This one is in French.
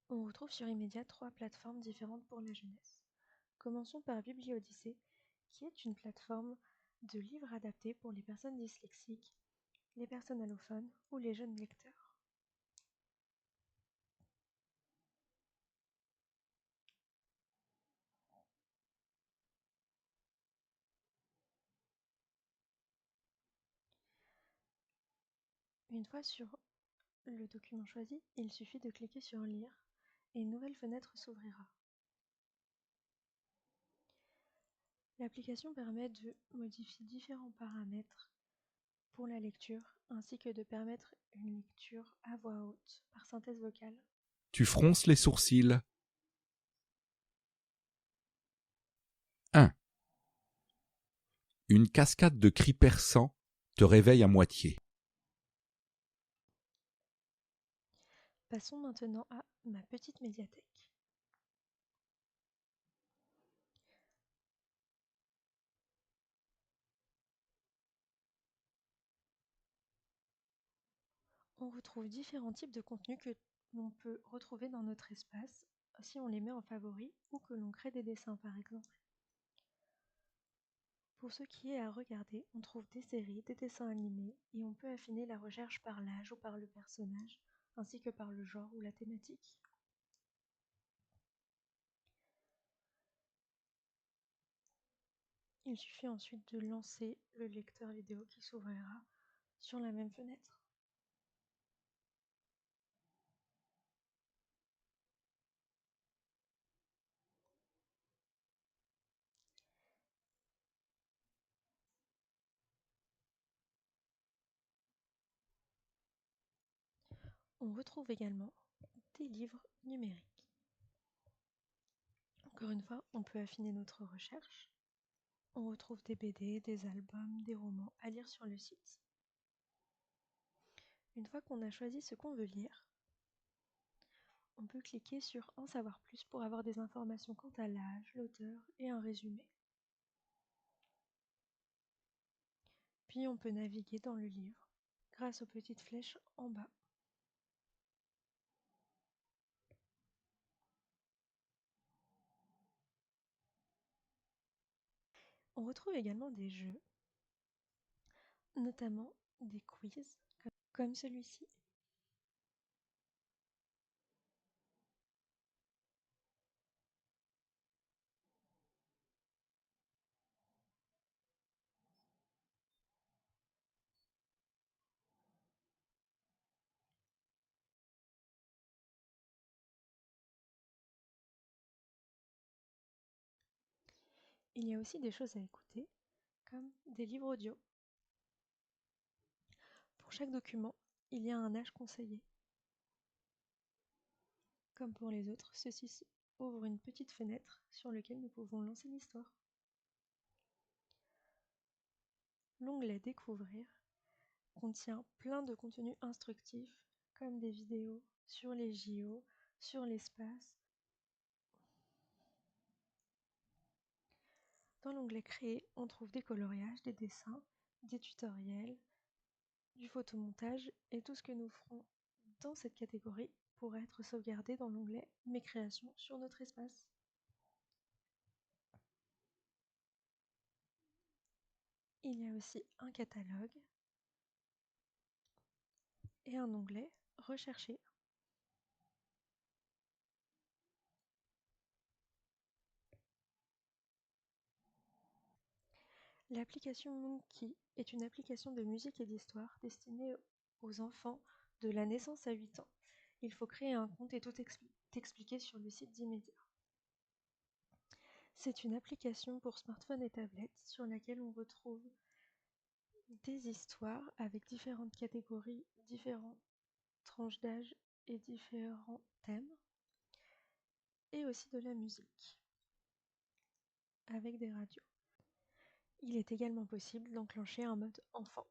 On retrouve sur Immédiat 3 plateformes différentes pour la jeunesse. Commençons par BiblioDyssée, qui est une plateforme de livres adaptés pour les personnes dyslexiques, les personnes allophones ou les jeunes lecteurs. Une fois sur le document choisi, il suffit de cliquer sur Lire et une nouvelle fenêtre s'ouvrira. L'application permet de modifier différents paramètres pour la lecture, ainsi que de permettre une lecture à voix haute par synthèse vocale. Tu fronces les sourcils. 1. Une cascade de cris perçants te réveille à moitié. Passons maintenant à ma petite médiathèque. On retrouve différents types de contenus que l'on peut retrouver dans notre espace si on les met en favori ou que l'on crée des dessins par exemple. Pour ce qui est à regarder, on trouve des séries, des dessins animés et on peut affiner la recherche par l'âge ou par le personnage, ainsi que par le genre ou la thématique. Il suffit ensuite de lancer le lecteur vidéo qui s'ouvrira sur la même fenêtre. On retrouve également des livres numériques. Encore une fois, on peut affiner notre recherche. On retrouve des BD, des albums, des romans à lire sur le site. Une fois qu'on a choisi ce qu'on veut lire, on peut cliquer sur « En savoir plus » pour avoir des informations quant à l'âge, l'auteur et un résumé. Puis on peut naviguer dans le livre grâce aux petites flèches en bas. On retrouve également des jeux, notamment des quiz comme celui-ci. Il y a aussi des choses à écouter, comme des livres audio. Pour chaque document, il y a un âge conseillé. Comme pour les autres, ceci ouvre une petite fenêtre sur laquelle nous pouvons lancer l'histoire. L'onglet Découvrir contient plein de contenus instructifs, comme des vidéos sur les JO, sur l'espace. Dans l'onglet Créer, on trouve des coloriages, des dessins, des tutoriels, du photomontage et tout ce que nous ferons dans cette catégorie pourra être sauvegardé dans l'onglet Mes créations sur notre espace. Il y a aussi un catalogue et un onglet Rechercher. L'application Monkey est une application de musique et d'histoire destinée aux enfants de la naissance à 8 ans. Il faut créer un compte et tout expliquer sur le site d'Immédiat. C'est une application pour smartphone et tablette sur laquelle on retrouve des histoires avec différentes catégories, différentes tranches d'âge et différents thèmes, et aussi de la musique avec des radios. Il est également possible d'enclencher un mode enfant.